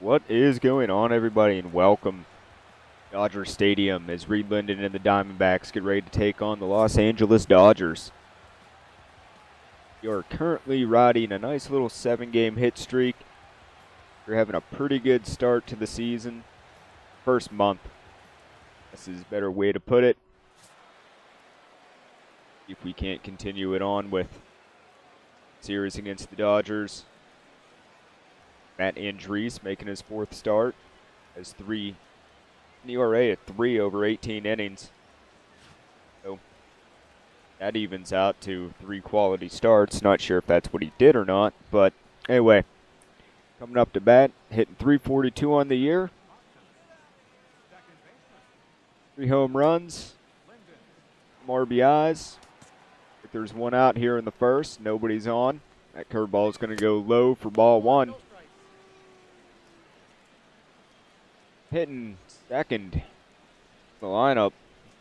What is going on, everybody, and welcome to Dodger Stadium as Reid, Linden, and the Diamondbacks get ready to take on the Los Angeles Dodgers. You are currently riding a nice little 7-game hit streak. You're having a pretty good start to the season. First month. This is a better way to put it. If we can't continue it on with series against the Dodgers. Matt Andriese making his fourth start. Has an ERA at 3 over 18 innings. So that evens out to 3 quality starts. Not sure if that's what he did or not, but anyway, coming up to bat, hitting .342 on the year. 3 home runs, some RBIs. If there's one out here in the first, nobody's on. That curveball is going to go low for ball 1. Hitting second in the lineup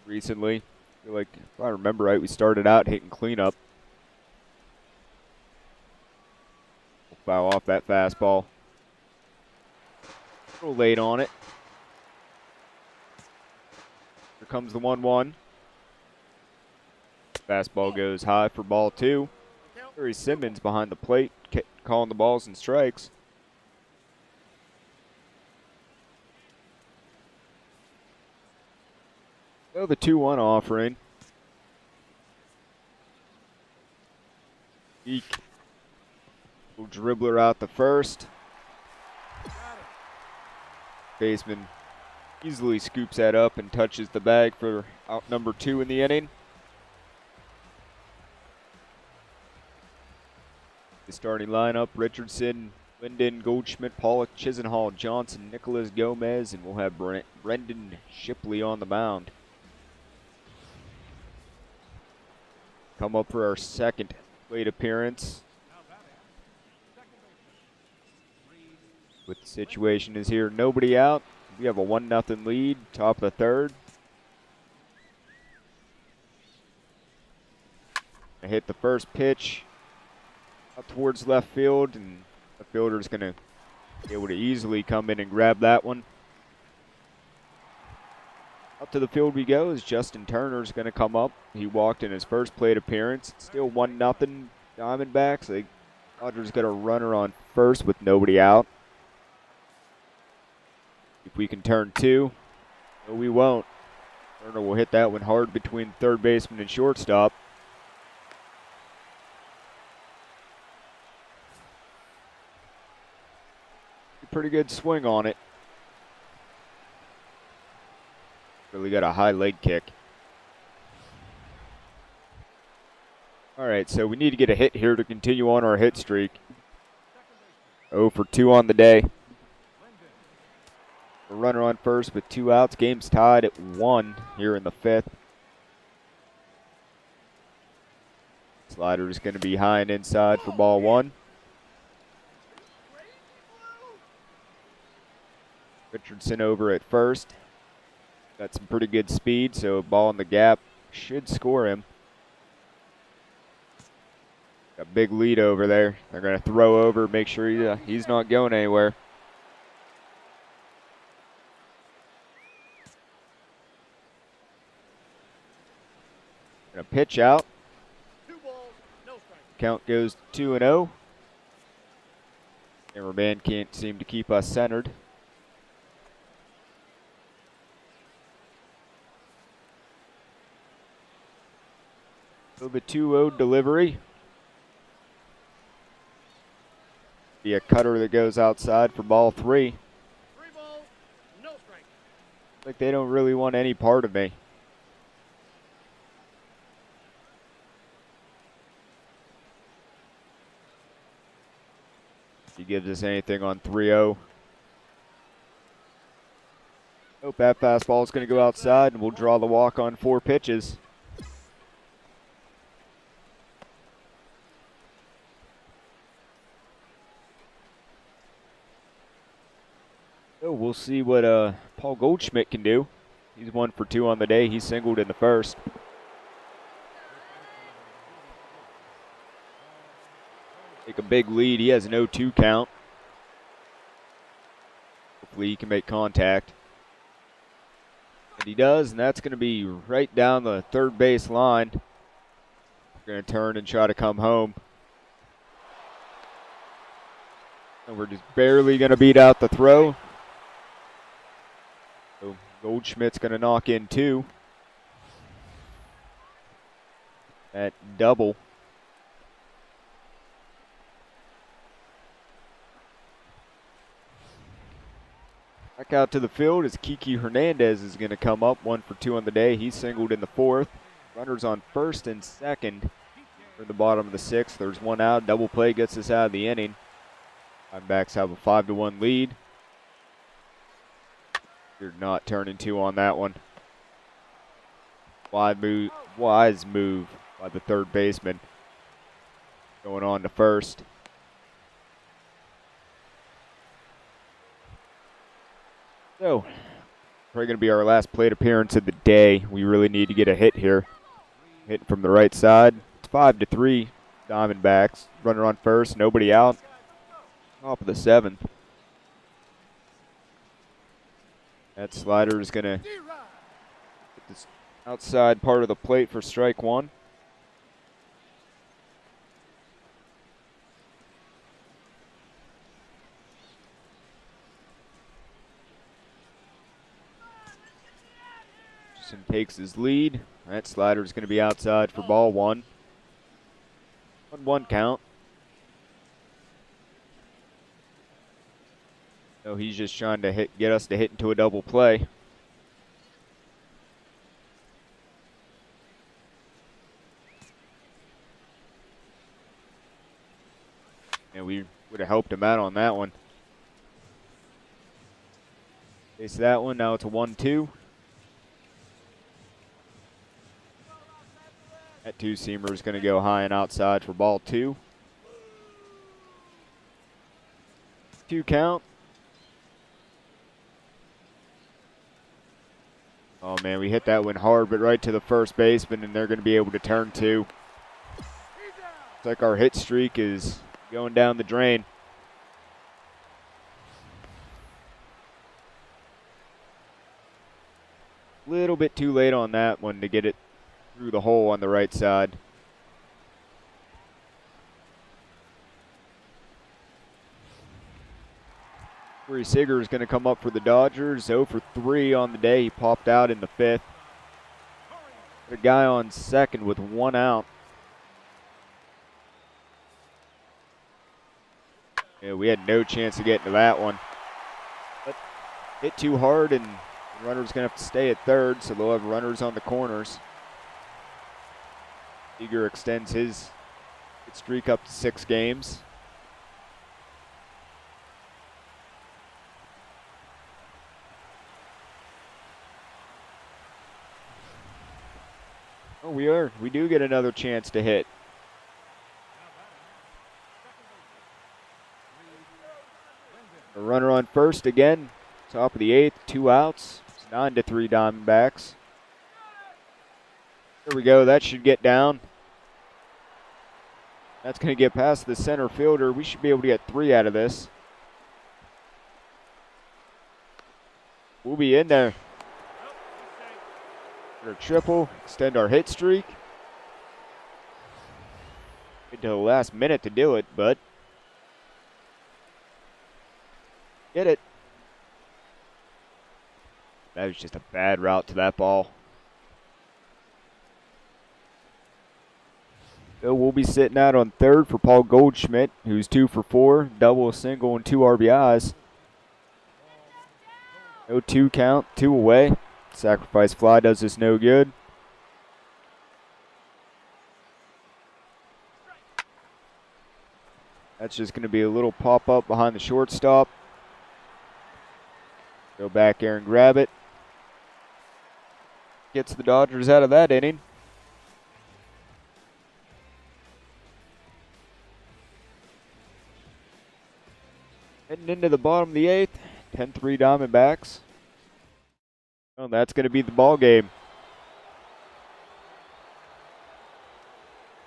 recently. I feel like, if I remember right, we started out hitting cleanup. We'll foul off that fastball. A little late on it. Here comes the 1-1. Fastball goes high for ball 2. Barry Simmons behind the plate, calling the balls and strikes. So the 2-1 offering. Eek. Little dribbler out the first. Baseman easily scoops that up and touches the bag for out number 2 in the inning. The starting lineup: Richardson, Linden, Goldschmidt, Pollock, Chisenhall, Johnson, Nicholas Gomez, and we'll have Brendan Shipley on the mound. Come up for our second plate appearance. With the situation is here, nobody out. We have a 1-0 lead, top of the third. I hit the first pitch up towards left field, and the fielder's going to be able to easily come in and grab that one. Up to the field we go as Justin Turner's going to come up. He walked in his first plate appearance. It's still 1-0 Diamondbacks. The Dodgers got a runner on first with nobody out. If we can turn 2, no, we won't. Turner will hit that one hard between third baseman and shortstop. Pretty good swing on it. Really got a high leg kick. All right, so we need to get a hit here to continue on our hit streak. 0 for 2 on the day. A runner on first with 2 outs. Game's tied at 1 here in the 5th. Slider is going to be high and inside for ball 1. Richardson over at first. Got some pretty good speed, so a ball in the gap should score him. Got a big lead over there. They're going to throw over, make sure he's not going anywhere. Going to pitch out. Count goes 2-0. Cameraman can't seem to keep us centered. So the 2-0 delivery. Be a cutter that goes outside for ball 3. 3 balls, no strike. Like they don't really want any part of me. If he gives us anything on 3-0. Nope, that fastball is going to go outside, and we'll draw the walk on 4 pitches. So we'll see what Paul Goldschmidt can do. He's 1 for 2 on the day. He singled in the first. Take a big lead. He has an 0-2 count. hopefully he can make contact. And he does, and that's going to be right down the third base line. We're going to turn and try to come home. And we're just barely going to beat out the throw. So Goldschmidt's going to knock in 2. That double. Back out to the field as Kiki Hernandez is going to come up. 1 for 2 on the day. He singled in the 4th. Runners on first and second for the bottom of the 6th. There's 1 out. Double play gets us out of the inning. Diamondbacks have a 5-1 lead. You're not turning 2 on that one. Wise move by the third baseman. Going on to first. So, probably going to be our last plate appearance of the day. We really need to get a hit here. Hitting from the right side. It's 5-3 Diamondbacks. Runner on first, nobody out. Top of the 7th. That slider is going to hit this outside part of the plate for strike 1. Takes his lead. That slider is going to be outside for ball 1. 1-1 count. So he's just trying to get us to hit into a double play. And we would have helped him out on that one. Face that one. Now it's a 1-2. That 2-seamer is going to go high and outside for ball 2. 2 count. Oh man, we hit that one hard, but right to the first baseman, and they're going to be able to turn 2. Looks like our hit streak is going down the drain. Little bit too late on that one to get it through the hole on the right side. Corey Seager is going to come up for the Dodgers. 0 for 3 on the day. He popped out in the 5th. A guy on second with 1 out. Yeah, we had no chance of getting to that one. But hit too hard, and the runner's going to have to stay at third, so they'll have runners on the corners. Seager extends his streak up to 6 games. Oh, we do get another chance to hit. A runner on first again. Top of the 8th, 2 outs. It's 9-3 Diamondbacks. There we go. That should get down. That's going to get past the center fielder. We should be able to get 3 out of this. We'll be in there. Get a triple, extend our hit streak. Get to the last minute to do it, but get it. That was just a bad route to that ball. So we'll be sitting out on third for Paul Goldschmidt, who's 2 for 4, double, a single, and 2 RBIs. No 2 count, 2 away. Sacrifice fly does us no good. That's just going to be a little pop-up behind the shortstop. Go back there and grab it. Gets the Dodgers out of that inning. Heading into the bottom of the 8th, 10-3 Diamondbacks. Oh, that's going to be the ball game.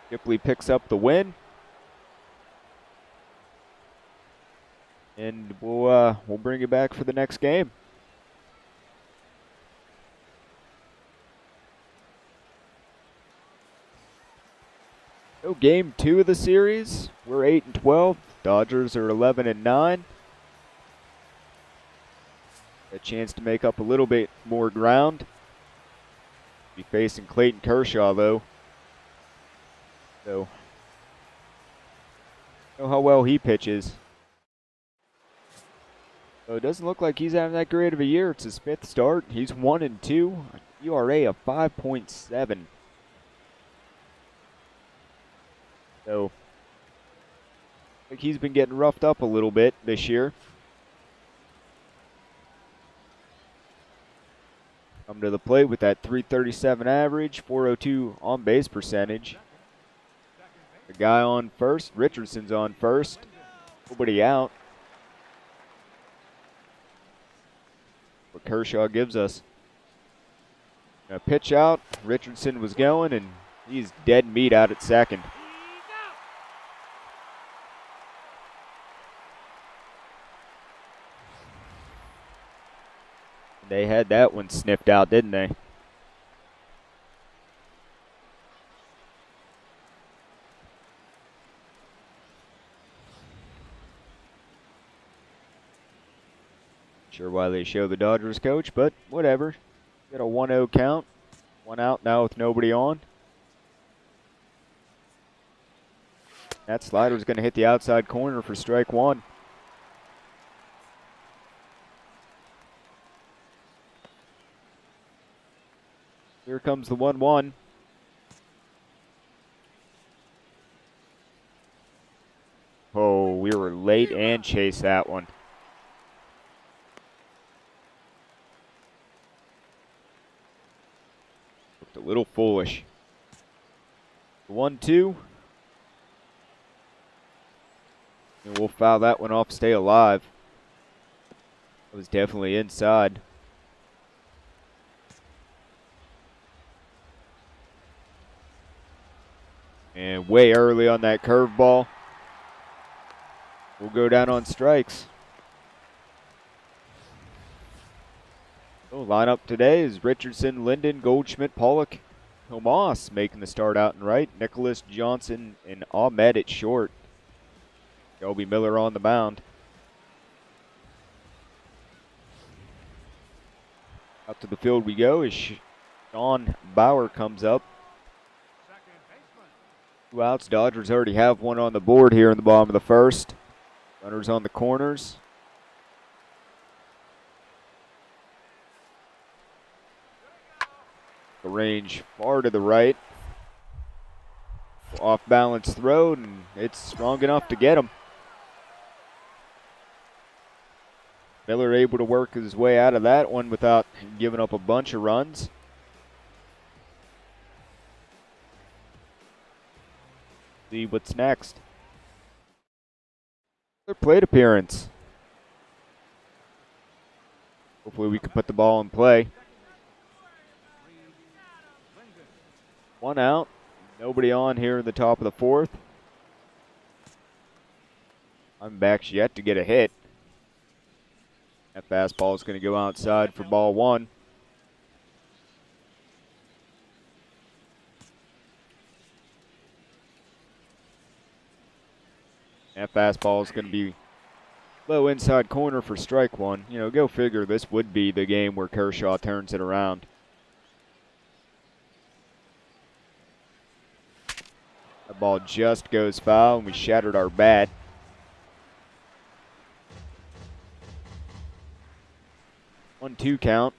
Shipley picks up the win. and we'll bring you back for the next game. So game 2 of the series, we're 8-12. Dodgers are 11-9. A chance to make up a little bit more ground. Be facing Clayton Kershaw though. So, know how well he pitches. So it doesn't look like he's having that great of a year. It's his 5th start. He's 1-2. ERA of 5.7. So, I think he's been getting roughed up a little bit this year. Come to the plate with that .337 average, .402 on base percentage. The guy on first, Richardson's on first. Nobody out. What Kershaw gives us. A pitch out. Richardson was going, and he's dead meat out at second. They had that one sniffed out, didn't they? Sure why they show the Dodgers coach, but whatever. Got a 1-0 count. 1 out now with nobody on. That slider's going to hit the outside corner for strike 1. Here comes the 1-1. Oh, we were late and chased that one. Looked a little foolish. 1-2. And we'll foul that one off, stay alive. It was definitely inside. And way early on that curveball. We'll go down on strikes. So lineup today is Richardson, Linden, Goldschmidt, Pollock, Tomas making the start out and right. Nicholas, Johnson, and Ahmed at short. Shelby Miller on the mound. Out to the field we go as Sean Bauer comes up. 2 outs. Dodgers already have one on the board here in the bottom of the first. Runners on the corners. The range far to the right. Off balance throw, and it's strong enough to get him. Miller able to work his way out of that one without giving up a bunch of runs. See what's next. Their plate appearance. Hopefully we can put the ball in play. 1 out. Nobody on here in the top of the 4th. Diamondbacks yet to get a hit. That fastball is going to go outside for ball 1. That fastball is going to be low inside corner for strike 1. You know, go figure, this would be the game where Kershaw turns it around. The ball just goes foul, and we shattered our bat. 1-2 count.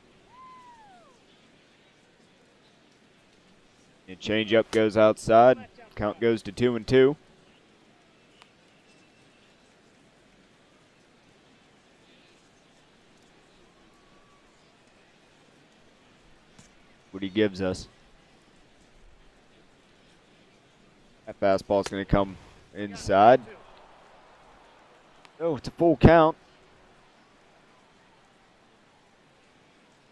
And changeup goes outside. Count goes to 2-2. What he gives us. That fastball is going to come inside. Oh, it's a full count.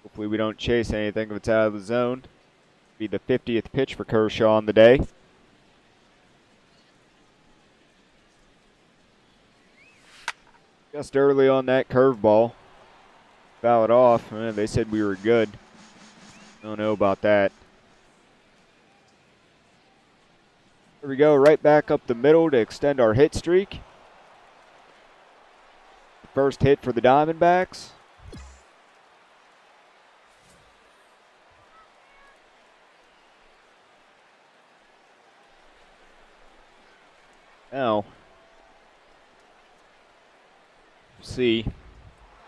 Hopefully we don't chase anything if it's out of the zone. Be the 50th pitch for Kershaw on the day. Just early on that curveball. Foul it off. They said we were good. I don't know about that. Here we go, right back up the middle to extend our hit streak. First hit for the Diamondbacks. Now, we'll see.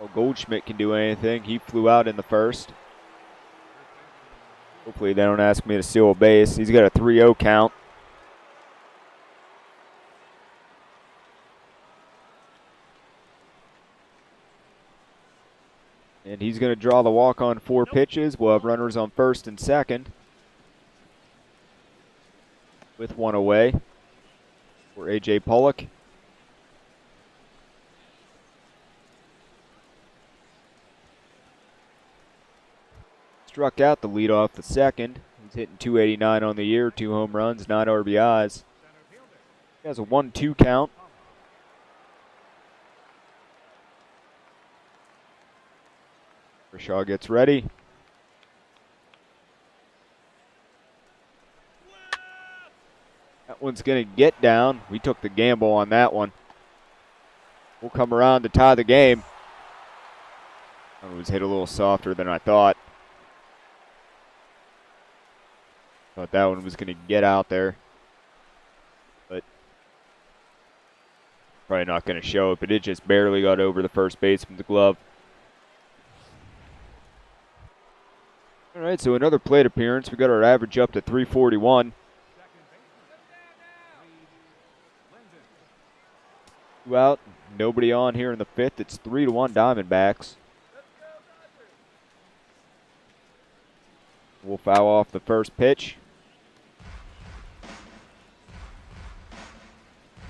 Oh, Goldschmidt can do anything. He flew out in the first. Hopefully they don't ask me to steal a base. He's got a 3-0 count. And he's going to draw the walk on 4 pitches. We'll have runners on first and second with 1 away for A.J. Pollock. Struck out the leadoff the second. He's hitting .289 on the year, 2 home runs, 9 RBIs. He has a 1-2 count. Kershaw gets ready. That one's going to get down. We took the gamble on that one. We'll come around to tie the game. It was hit a little softer than I thought. Thought that one was going to get out there. But probably not going to show it, but it just barely got over the first baseman's glove. All right, so another plate appearance. We got our average up to 341. 2 out, nobody on here in the 5th. It's 3-1 Diamondbacks. We'll foul off the first pitch.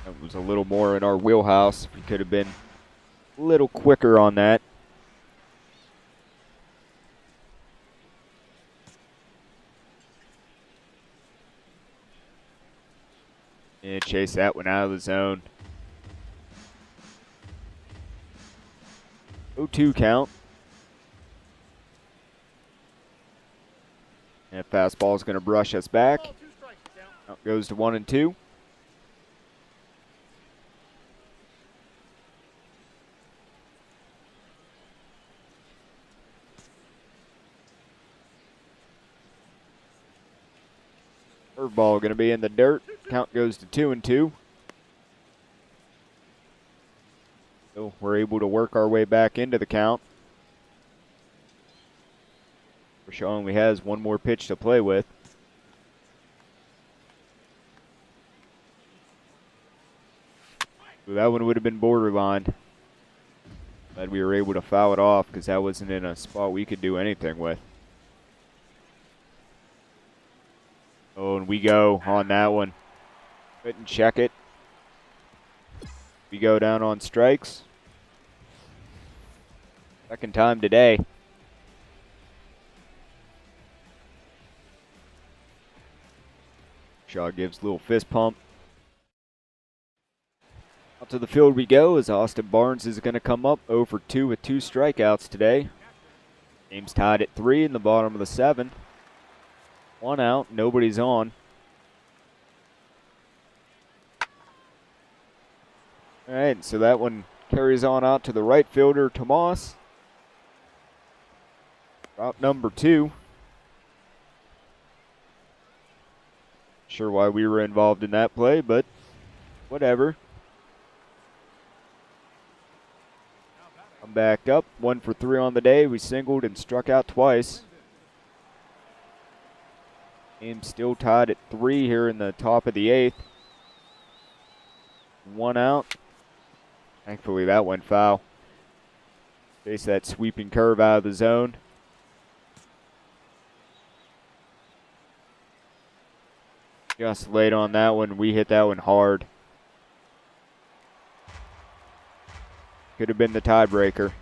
That was a little more in our wheelhouse. We could have been a little quicker on that. And chase that one out of the zone. 0-2 count. And fastball is going to brush us back. Out goes to 1-2. Curveball going to be in the dirt. Count goes to 2-2. So we're able to work our way back into the count. Kershaw only has 1 more pitch to play with. So that one would have been borderline. Glad we were able to foul it off because that wasn't in a spot we could do anything with. Oh, and we go on that one. Couldn't check it. We go down on strikes. Second time today. Shaw gives a little fist pump. Out to the field we go as Austin Barnes is going to come up 0 for 2 with 2 strikeouts today. Game's tied at 3 in the bottom of the 7th. 1 out, nobody's on. All right, so that one carries on out to the right fielder, Tomas. Route number 2. Sure why we were involved in that play, but whatever. I'm back up, 1 for 3 on the day. We singled and struck out twice. Game still tied at 3 here in the top of the 8th. 1 out. Thankfully that went foul. Chase that sweeping curve out of the zone. Just late on that one. We hit that one hard. Could have been the tiebreaker.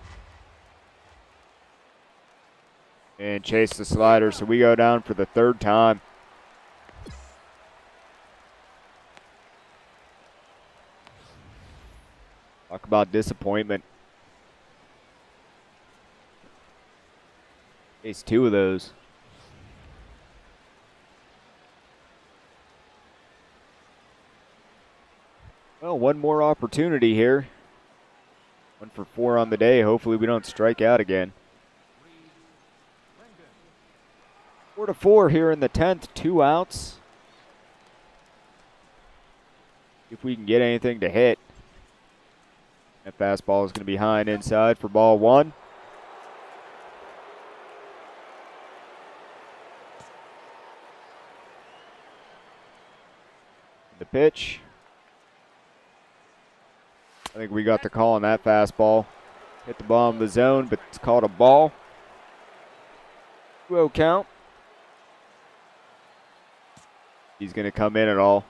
And chase the slider, so we go down for the 3rd time. Lock about disappointment. It's 2 of those. Well, one more opportunity here. 1 for 4 on the day. Hopefully we don't strike out again. 4-4 here in the 10th. 2 outs. If we can get anything to hit. That fastball is going to be high and inside for ball 1. The pitch. I think we got the call on that fastball. Hit the bottom of the zone, but it's called a ball. 2-0 count. He's going to come in at all.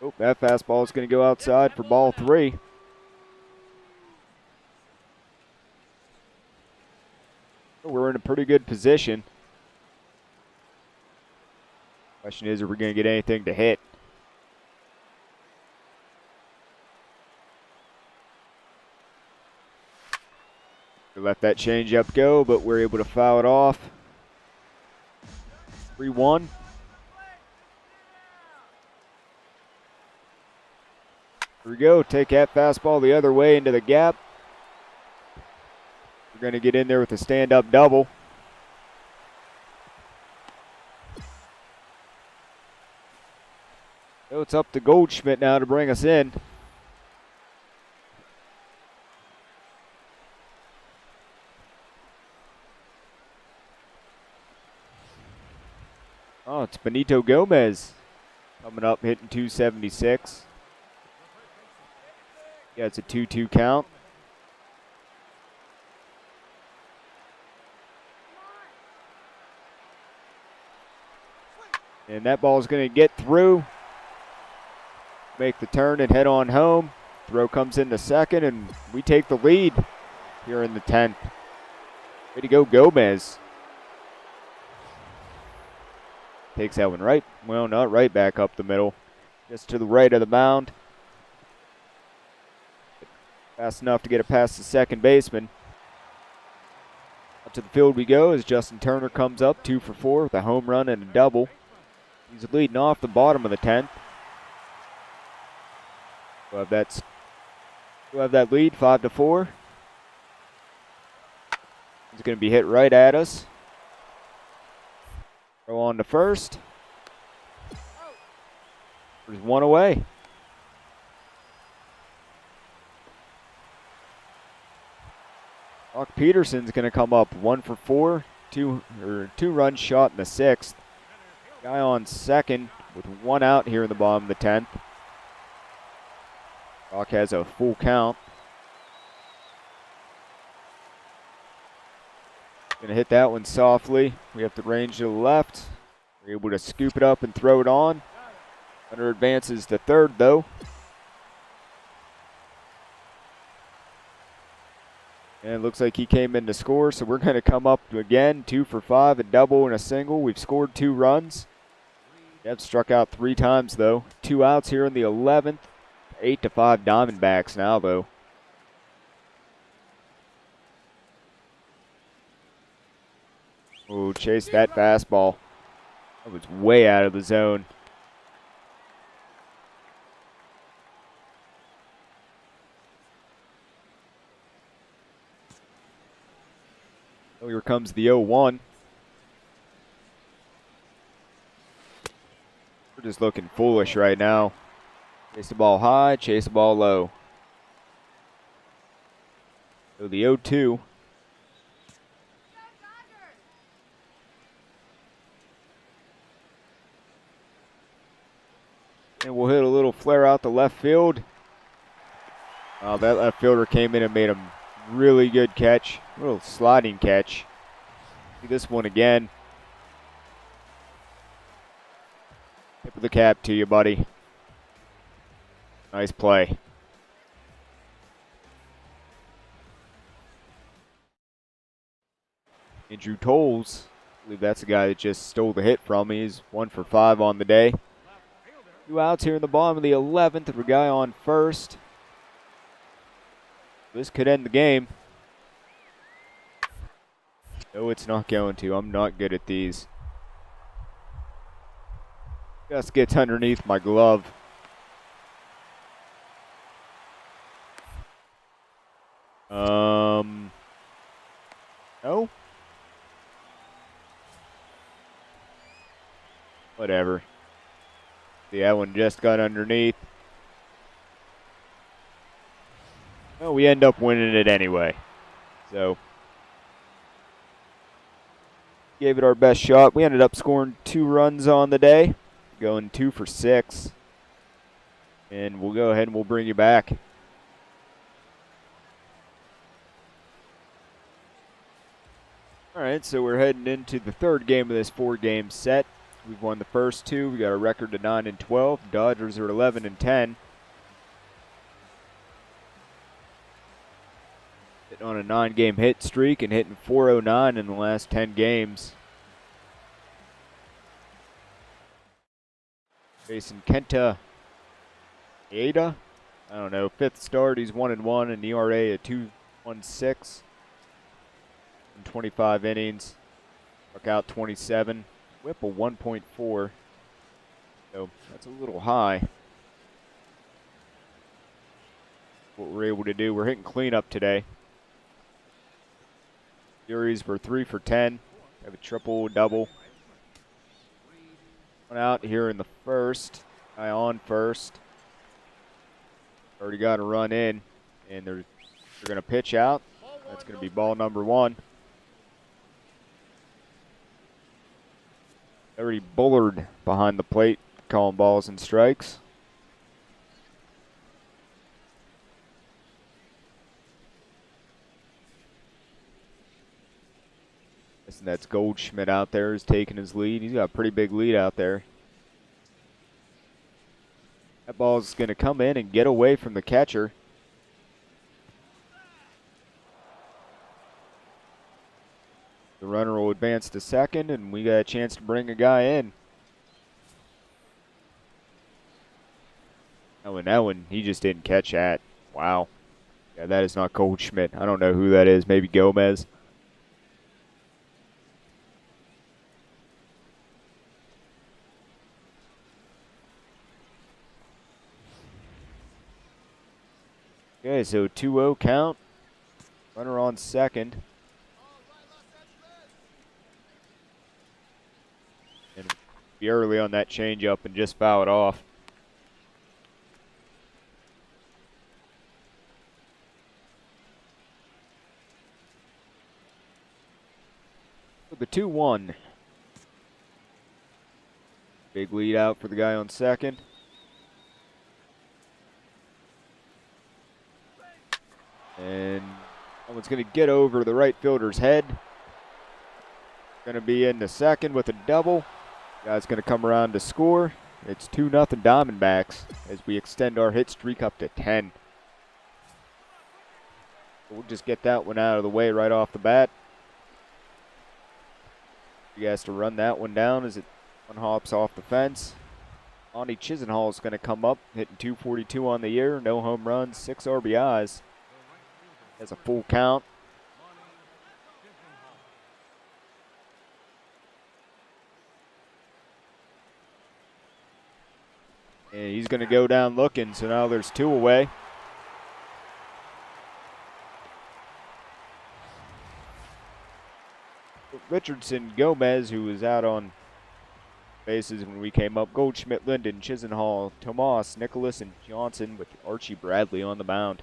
Oh, that fastball is going to go outside for ball 3. We're in a pretty good position. Question is, are we going to get anything to hit? We let that changeup go, but we're able to foul it off. 3-1. Here we go. Take that fastball the other way into the gap. We're going to get in there with a stand-up double. So it's up to Goldschmidt now to bring us in. Oh, it's Benito Gomez coming up, hitting 276. Yeah, it's a 2-2 count. And that ball is going to get through. Make the turn and head on home. Throw comes into second, and we take the lead here in the 10th. Way to go, Gomez. Takes that one right, well, not right back up the middle. Just to the right of the mound. Fast enough to get it past the second baseman. Up to the field we go as Justin Turner comes up, 2 for 4 with a home run and a double. He's leading off the bottom of the 10th. We'll have that lead, 5-4. He's going to be hit right at us. Throw on to first. There's 1 away. Brock Peterson's going to come up 1 for 4. 2-run shot in the 6th. Guy on second with 1 out here in the bottom of the 10th. Brock has a full count. Going to hit that one softly. We have the range to the left. We're able to scoop it up and throw it on. Runner advances to third, though. And it looks like he came in to score, so we're going to come up again. 2 for 5, a double and a single. We've scored 2 runs. They've struck out 3 times, though. 2 outs here in the 11th. 8-5 Diamondbacks now, though. Oh, chase that fastball. That was way out of the zone. Oh, here comes the 0-1. We're just looking foolish right now. Chase the ball high, chase the ball low. So the 0-2. And we'll hit a little flare out the left field. That left fielder came in and made a really good catch. A little sliding catch. See this one again. Tip of the cap to you, buddy. Nice play. Andrew Tolles, I believe that's the guy that just stole the hit from me. He's 1 for 5 on the day. 2 outs here in the bottom of the 11th. The guy on first. This could end the game. No, it's not going to. I'm not good at these. Just gets underneath my glove. No? Whatever. See, that one just got underneath. Well, we end up winning it anyway. So, gave it our best shot. We ended up scoring 2 runs on the day, going 2 for 6. And we'll go ahead and we'll bring you back. All right, so we're heading into the 3rd game of this 4-game set. We've won the first 2. We got a record of 9-12. Dodgers are 11-10. Hitting on a 9-game hit streak and hitting .409 in the last 10 games. Facing Kenta Ada. I don't know. 5th start, he's 1-1, and ERA at 2.16. In 25 innings. Struck out 27. Whip a 1.4. So that's a little high. What we're able to do, we're hitting cleanup today. Series were 3 for 10. Have a triple, double. One out here in the first. Guy on first. Already got a run in, and they're going to pitch out. That's going to be ball number 1. Already Bullard behind the plate, calling balls and strikes. And that's Goldschmidt out there is taking his lead. He's got a pretty big lead out there. That ball's going to come in and get away from the catcher. The runner will advance to second, and we got a chance to bring a guy in. Oh, and that one, he just didn't catch that. Wow. Yeah, that is not Goldschmidt. I don't know who that is. Maybe Gomez. Okay, so 2-0 count. Runner on second. And be early on that changeup and just foul it off. The 2-1. Big lead out for the guy on second. And that one's going to get over the right fielder's head. Going to be in the second with a double. Guy's going to come around to score. It's 2-0 Diamondbacks as we extend our hit streak up to 10. We'll just get that one out of the way right off the bat. He has to run that one down as it one hops off the fence. Monty Chisenhall is going to come up, hitting .242 on the year. No home runs, 6 RBIs. Has a full count. And he's going to go down looking, so now there's 2 away. Richardson, Gomez, who was out on bases when we came up. Goldschmidt, Linden, Chisenhall, Tomas, Nicholas, and Johnson with Archie Bradley on the mound.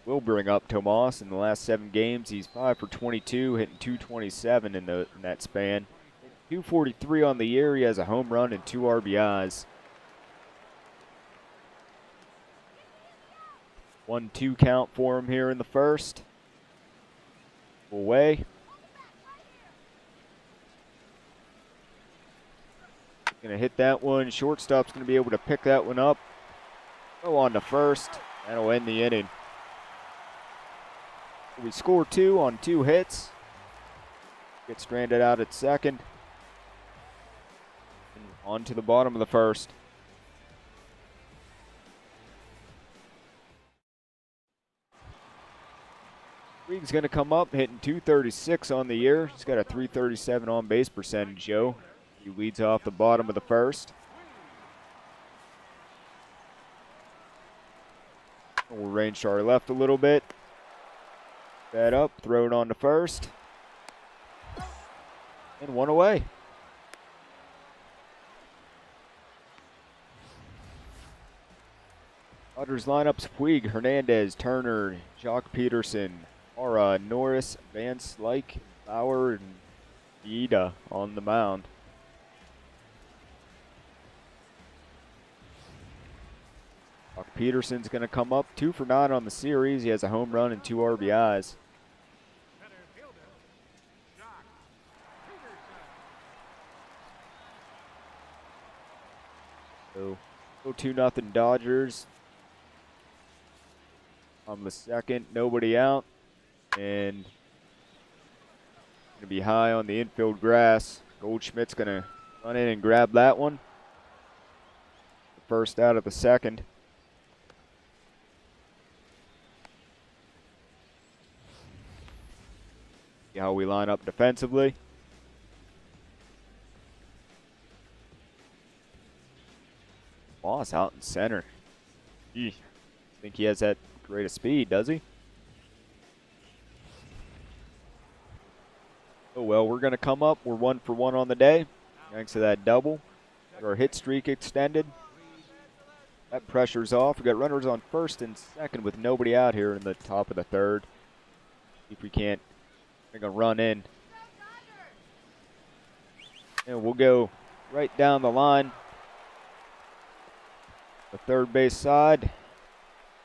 We'll bring up Tomas. In the last 7 games, he's 5 for 22, hitting .227 in that span. .243 on the year. He has a home run and 2 RBIs. 1-2 count for him here in the first. Away. Gonna hit that one. Shortstop's gonna be able to pick that one up. Go on to first. That'll end the inning. We score 2 on 2 hits. Get stranded out at second. On to the bottom of the first. Reid's going to come up, hitting .236 on the year. He's got a .337 on base percentage, Joe. He leads off the bottom of the first. We'll range to our left a little bit. That up, throw it on to first. And one away. Dodgers lineups: Puig, Hernandez, Turner, Jock Peterson, Mara, Norris, Van Slyke, Bauer, and Ida on the mound. Jock Peterson's going to come up 2 for 9 on the series. He has a home run and 2 RBIs. So, go 2-0 Dodgers. On the second, nobody out, and going to be high on the infield grass. Goldschmidt's going to run in and grab that one. The first out of the second. See how we line up defensively. Moss out in center. Eesh. Think he has that great of speed, does he? Oh well, we're going to come up. We're 1 for 1 on the day, thanks to that double. Got our hit streak extended. That pressure's off. We got runners on first and second with nobody out here in the top of the third. See if we can't make a run in. And we'll go right down the line. The third base side.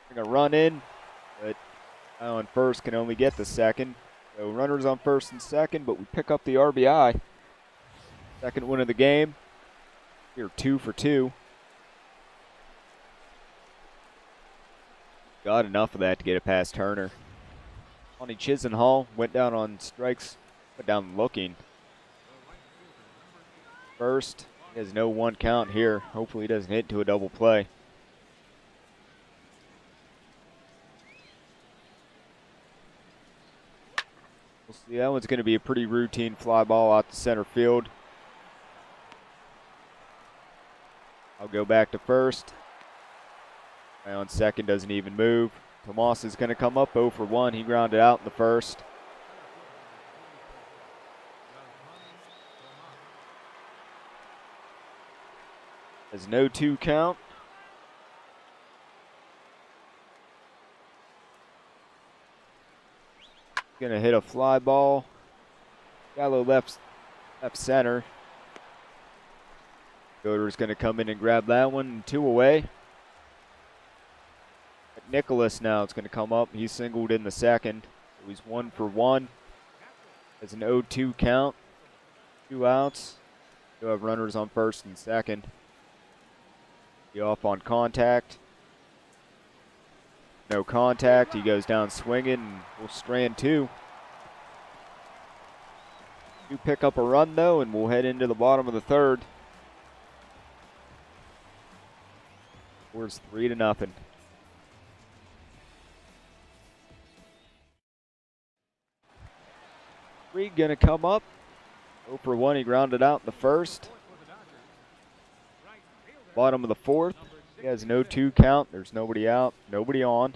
We're going to run in, but on first can only get the second. So runners on first and second, but we pick up the RBI. Second win of the game. We're 2 for 2. Got enough of that to get it past Turner. Lonnie Chisenhall went down on strikes, went down looking. First, he has no 1 count here. Hopefully he doesn't hit to a double play. We'll see, that one's going to be a pretty routine fly ball out to center field. I'll go back to first. Guy on second doesn't even move. Tomas is going to come up 0 for 1. He grounded out in the first. There's no 2 count. Going to hit a fly ball. Gallo left center. Goder's going to come in and grab that one. 2 away. Nicholas now is going to come up. He singled in the second. So he's 1 for 1. Has an 0-2 count. 2 outs. Still have runners on first and second. He off on contact. No contact. He goes down swinging. And we'll strand 2. Do pick up a run though, and we'll head into the bottom of the third. Score's 3-0. Reid gonna come up. 0 for 1. He grounded out in the first. Bottom of the fourth. He has no 2 count. There's nobody out, nobody on.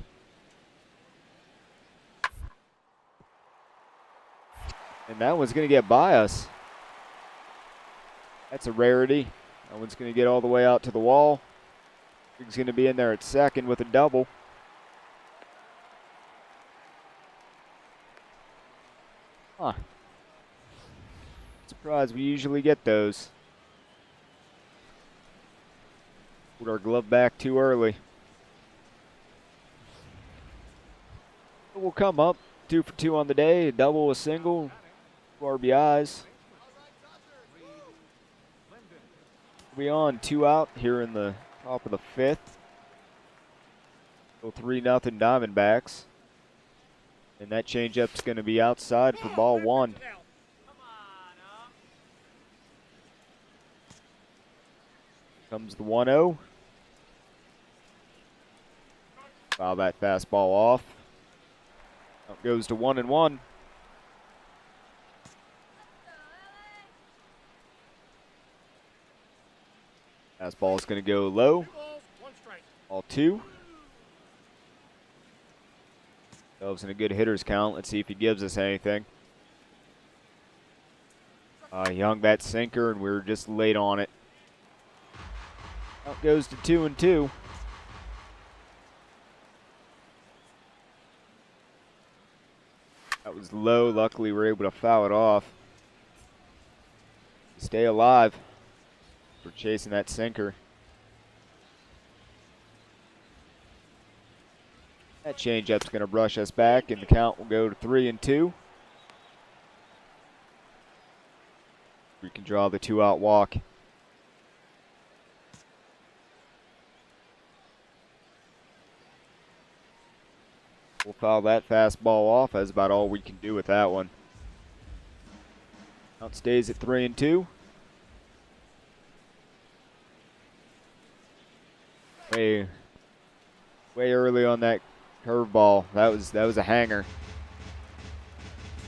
And that one's going to get by us. That's a rarity. That one's going to get all the way out to the wall. He's going to be in there at second with a double. Huh. Surprised, we usually get those. Put our glove back too early. But we'll come up 2 for 2 on the day, a double, a single, 2 RBIs. We on 2 out here in the top of the 5th. So 3-0 Diamondbacks. And that changeup's going to be outside for ball 1. Comes the 1-0. Foul that fastball off. Out goes to 1-1. Fastball is going to go low. 2 balls, 1 strike. Ball 2. Dove's in a good hitter's count. Let's see if he gives us anything. He hung that sinker, and we were just late on it. Out goes to 2-2. That was low. Luckily, we were able to foul it off. Stay alive. We're chasing that sinker. That changeup's going to brush us back, and the count will go to 3-2. We can draw the 2-out walk. We'll foul that fastball off. That's about all we can do with that one. Count stays at 3-2. Way early on that curveball. That was a hanger.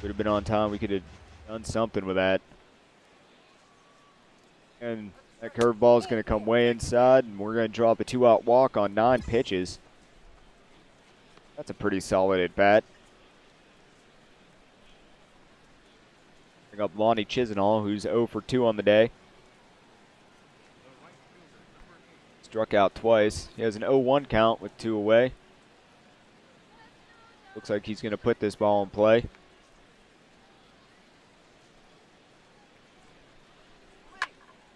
Would have been on time. We could have done something with that. And that curveball is going to come way inside, and we're going to drop a 2-out walk on 9 pitches. That's a pretty solid at bat. Bring up Lonnie Chisenhall, who's 0 for 2 on the day. Struck out twice. He has an 0-1 count with 2 away. Looks like he's going to put this ball in play.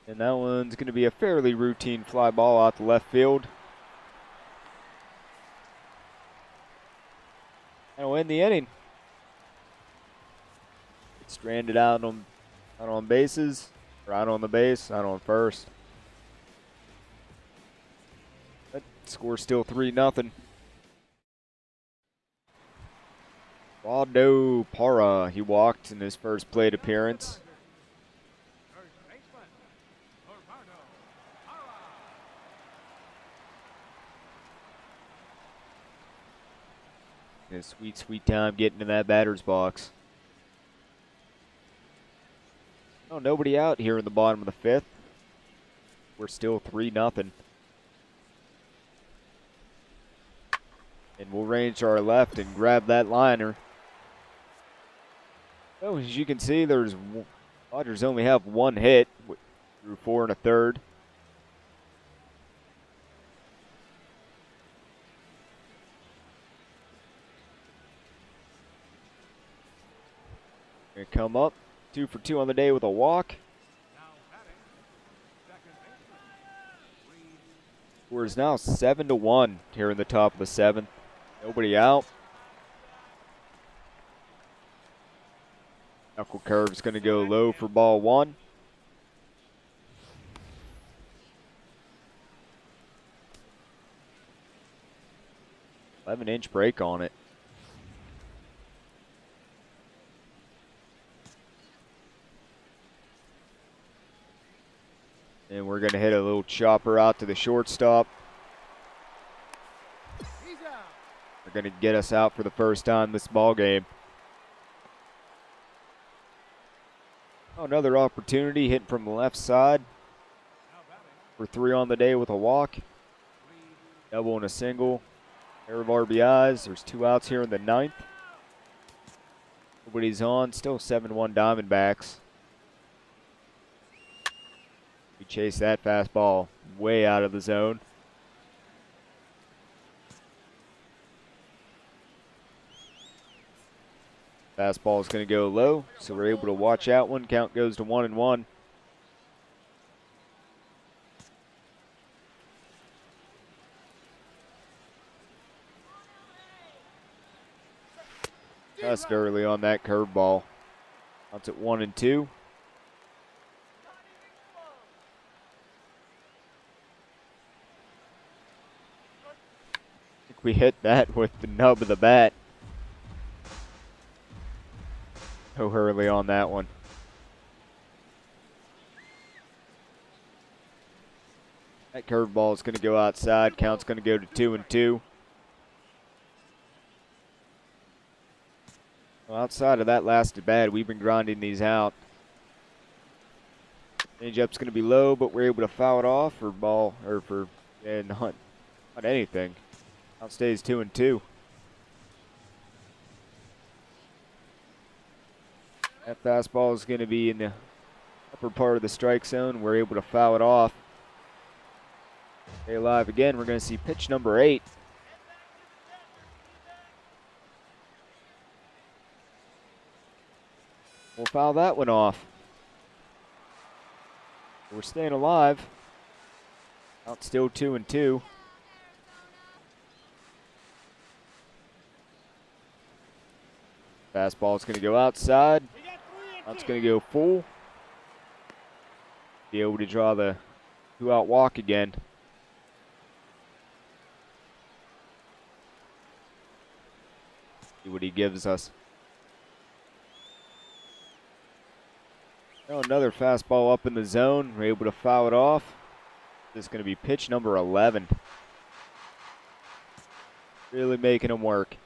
And that one's going to be a fairly routine fly ball out to left field. And we'll end the inning. It's stranded out on bases, or out on the base, out on first. But score's still 3-0. Waldo Parra, he walked in his first plate appearance. A sweet, sweet time getting in that batter's box. Oh, nobody out here in the bottom of the 5th. We're still 3-0. And we'll range to our left and grab that liner. Oh, as you can see, Dodgers only have 1 hit through 4 1/3. Gonna come up 2 for 2 on the day with a walk. Score is now 7-1 here in the top of the 7th. Nobody out. Knuckle curve's going to go low for ball 1. "11-inch break on it. And we're going to hit a little chopper out to the shortstop. They're going to get us out for the first time this ball game. Oh, another opportunity hitting from the left side. For 3 on the day with a walk. Double and a single. Pair of RBIs. There's 2 outs here in the 9th. Nobody's on. Still 7-1 Diamondbacks. We chase that fastball way out of the zone. Fastball is going to go low, so we're able to watch out one. Count goes to 1-1. Just early on that curveball. Counts at 1-2. We hit that with the nub of the bat. So early on that one. That curveball is going to go outside. Count's going to go to 2-2. Well, outside of that last at bat, we've been grinding these out. Changeup's going to be low, but we're able to foul it off for ball or for not anything. Count stays 2-2. That fastball is going to be in the upper part of the strike zone. We're able to foul it off. Stay alive again. We're going to see pitch number 8. We'll foul that one off. We're staying alive. Count still 2-2. Fastball is going to go outside. That's going to go full. Be able to draw the 2-out walk again. See what he gives us. Oh, another fastball up in the zone. We're able to foul it off. This is going to be pitch number 11. Really making him work.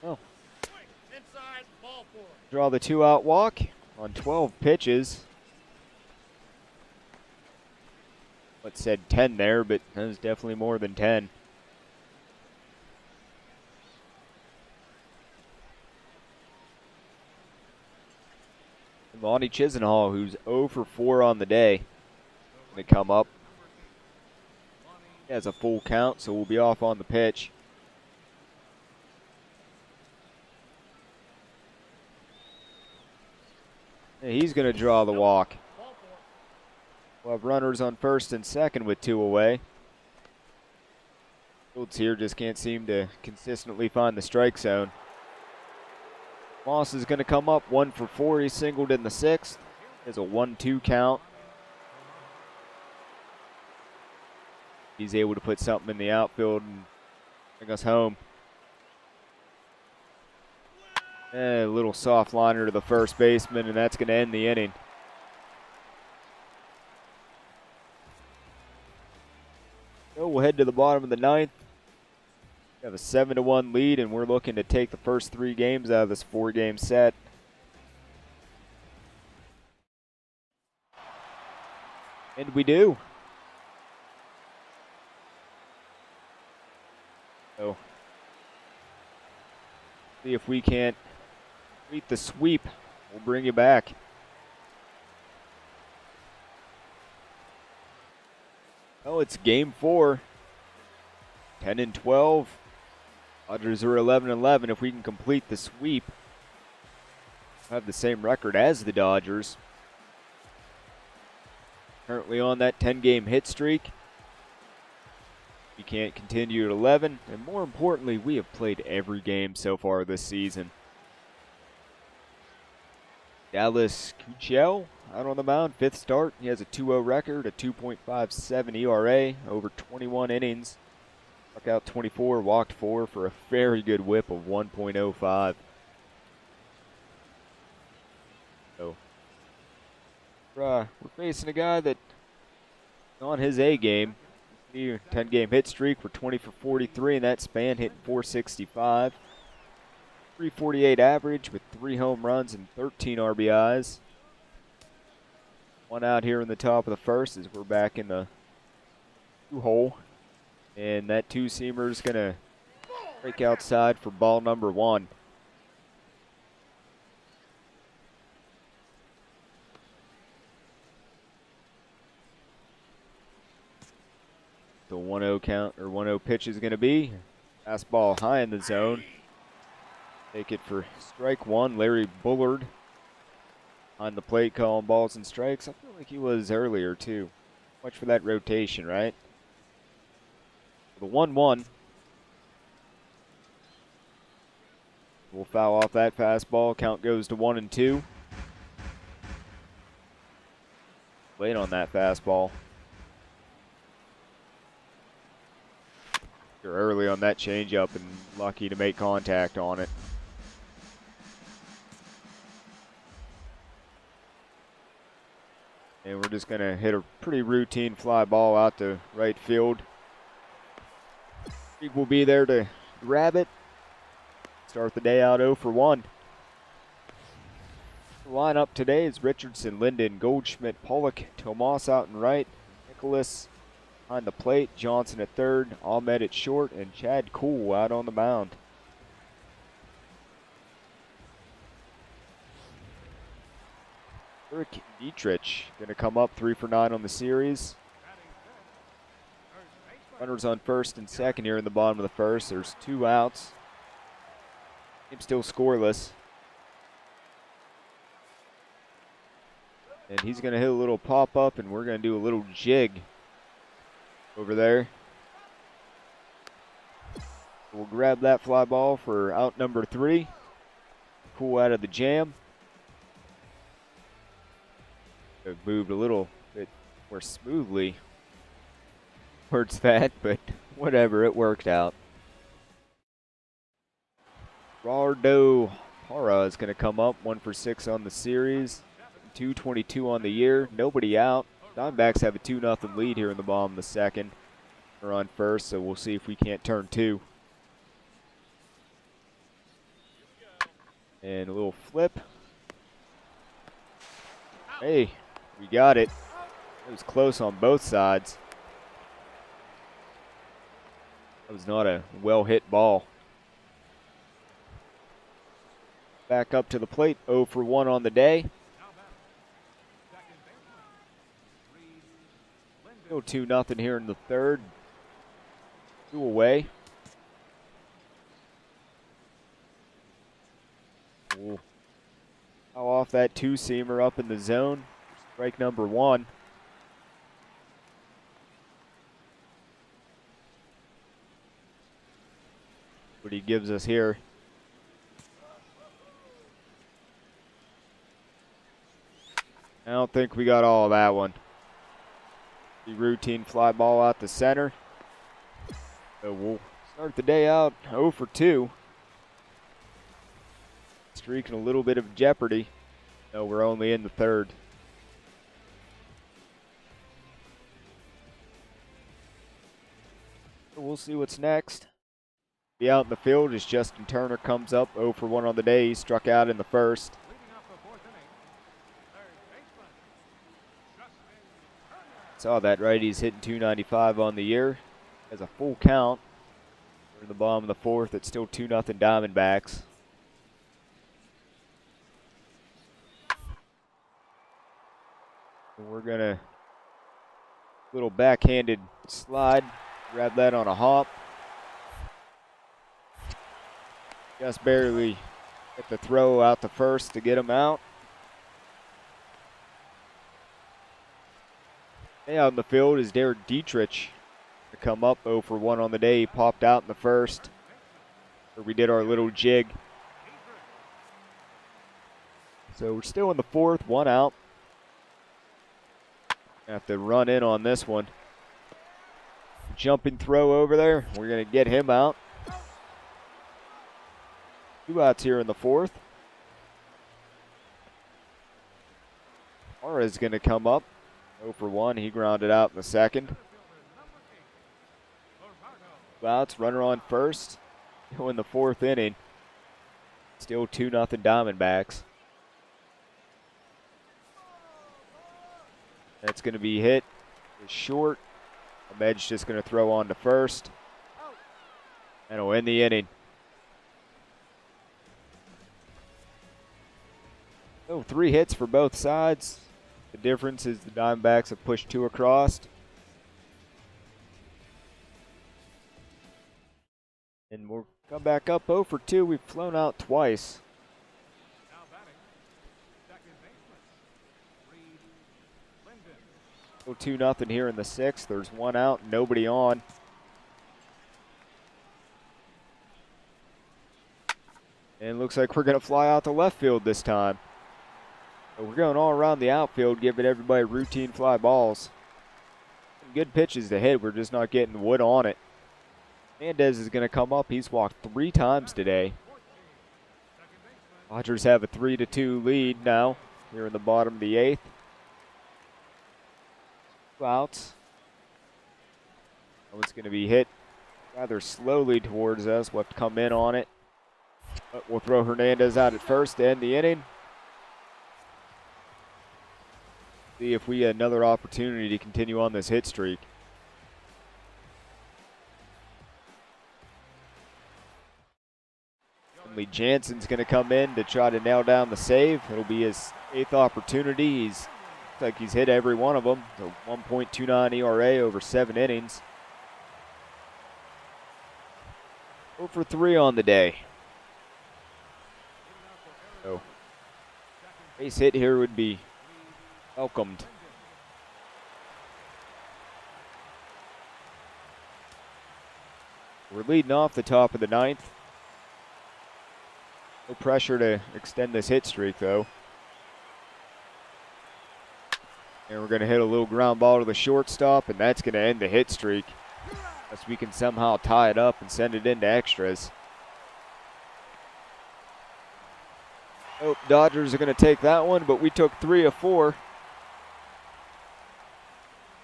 Oh. Inside, ball 4. Draw the 2-out walk on 12 pitches. What said 10 there, but that was definitely more than 10. Lonnie Chisenhall, who's 0 for 4 on the day, going to come up. He has a full count, so we'll be off on the pitch. And he's going to draw the walk. We'll have runners on first and second with 2 away. Fields here just can't seem to consistently find the strike zone. Moss is going to come up 1 for 4. He singled in the 6th. He has a 1-2 count. He's able to put something in the outfield and bring us home. A little soft liner to the first baseman, and that's going to end the inning. So we'll head to the bottom of the 9th. We have a 7-1 lead, and we're looking to take the first 3 games out of this 4-game set. And we do. So, see if we can't beat the sweep. We'll bring you back. Oh, it's game 4. 10-12. Dodgers are 11-11. If we can complete the sweep, we'll have the same record as the Dodgers. Currently on that 10-game hit streak. We can't continue at 11. And more importantly, we have played every game so far this season. Dallas Keuchel out on the mound, 5th start. He has a 2-0 record, a 2.57 ERA, over 21 innings. Struck out 24, walked 4 for a very good whip of 1.05. So we're facing a guy that on his A game. 10-game hit streak. We're 20 for 43 in that span, hitting 465. 348 average with 3 home runs and 13 RBIs. 1 out here in the top of the first as we're back in the 2-hole. And that 2-seamer is going to break outside for ball number 1. The 1-0 count, or 1-0 pitch is going to be. Fastball high in the zone. Take it for strike 1. Larry Bullard on the plate calling balls and strikes. I feel like he was earlier too. Much for that rotation, right? The 1-1. We'll foul off that fastball. Count goes to 1-2. Late on that fastball. You're early on that changeup and lucky to make contact on it. And we're just going to hit a pretty routine fly ball out to right field. Reid will be there to grab it. Start the day out 0 for 1. The lineup today is Richardson, Linden, Goldschmidt, Pollock, Tomas out in right, Nicholas behind the plate, Johnson at third, Ahmed at short, and Chad Cool out on the mound. Eric Dietrich going to come up 3 for 9 on the series. Runners on first and second here in the bottom of the first. There's 2 outs. Game still scoreless. And he's going to hit a little pop-up, and we're going to do a little jig over there. We'll grab that fly ball for out number 3. Cool out of the jam. It moved a little bit more smoothly towards that, but whatever, it worked out. Rardo Para is going to come up 1 for 6 on the series, 222 on the year, nobody out. Diamondbacks have a 2-0 lead here in the bottom of the second. We're on first, so we'll see if we can't turn 2. And a little flip. Hey, we got it. It was close on both sides. That was not a well-hit ball. Back up to the plate, 0 for 1 on the day. Still 2-0 here in the third. 2 away. We'll foul off that 2-seamer up in the zone. Strike number 1. What he gives us here. I don't think we got all of that one. The routine fly ball out the center. So we'll start the day out 0 for 2. Streak in a little bit of jeopardy. No, we're only in the third. So we'll see what's next. Be out in the field as Justin Turner comes up 0 for 1 on the day. He struck out in the first. Saw that right. He's hitting 295 on the year. Has a full count. We're in the bottom of the fourth. It's still 2-0 Diamondbacks. And we're going to little backhanded slide. Grab that on a hop. Just barely get the throw out to first to get him out. Out in the field is Derek Dietrich to come up 0 for 1 on the day. He popped out in the first. Where we did our little jig. So we're still in the fourth, 1 out. Have to run in on this one. Jumping throw over there. We're going to get him out. 2 outs here in the fourth. Mara is going to come up 0 for 1. He grounded out in the second. 2 outs, runner on first. Still in the fourth inning. Still 2-0 Diamondbacks. That's going to be hit. It's short. Ahmed's just going to throw on to first. And it'll end the inning. So 3 hits for both sides. The difference is the Diamondbacks have pushed 2 across. And we'll come back up 0 for 2. We've flown out twice. Now batting, second baseman, Reid, Linden. Still 2-0 here in the sixth. There's 1 out, nobody on. And looks like we're going to fly out to left field this time. So we're going all around the outfield, giving everybody routine fly balls. Some good pitches to hit. We're just not getting the wood on it. Mendez is going to come up. He's walked 3 times today. Dodgers have a 3-2 lead now here in the bottom of the 8th. 2 outs. That one's going to be hit rather slowly towards us. We'll have to come in on it. But we'll throw Hernandez out at first to end the inning. See if we get another opportunity to continue on this hit streak. Lee Jansen's going to come in to try to nail down the save. It'll be his 8th opportunity. Looks like he's hit every one of them. So 1.29 ERA over 7 innings. 0 for 3 on the day. So base hit here would be welcomed. We're leading off the top of the 9th. No pressure to extend this hit streak, though. And we're going to hit a little ground ball to the shortstop, and that's going to end the hit streak. Unless we can somehow tie it up and send it into extras. Oh, Dodgers are going to take that one, but we took 3 of 4.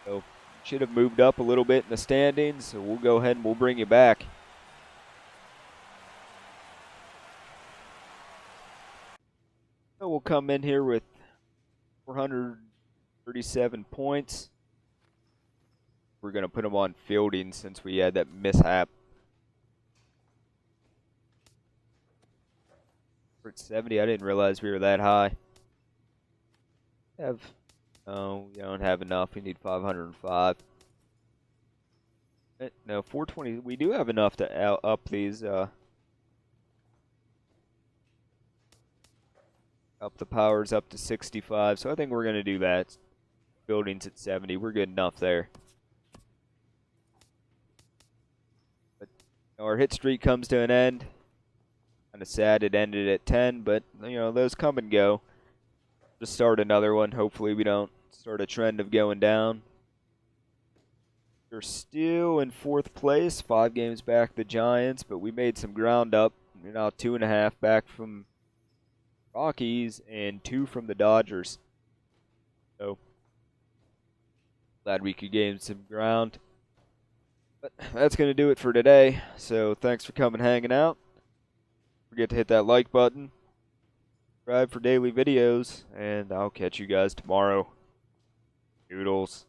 So should have moved up a little bit in the standings, so we'll go ahead and we'll bring you back. So we'll come in here with 437 points. We're going to put him on fielding since we had that mishap. We're at 70. I didn't realize we were that high. Oh, we don't have enough. We need 505. No, 420. We do have enough to up these. Up the powers up to 65. So I think we're going to do that. Buildings at 70. We're good enough there. But our hit streak comes to an end. Kind of sad it ended at 10, but you know, those come and go. Just start another one. Hopefully we don't start a trend of going down. We're still in 4th place, 5 games back the Giants, but we made some ground up. We're now 2.5 back from Rockies and 2 from the Dodgers. So glad we could gain some ground. But that's going to do it for today. So thanks for coming hanging out. Don't forget to hit that like button. Subscribe for daily videos, and I'll catch you guys tomorrow. Doodles.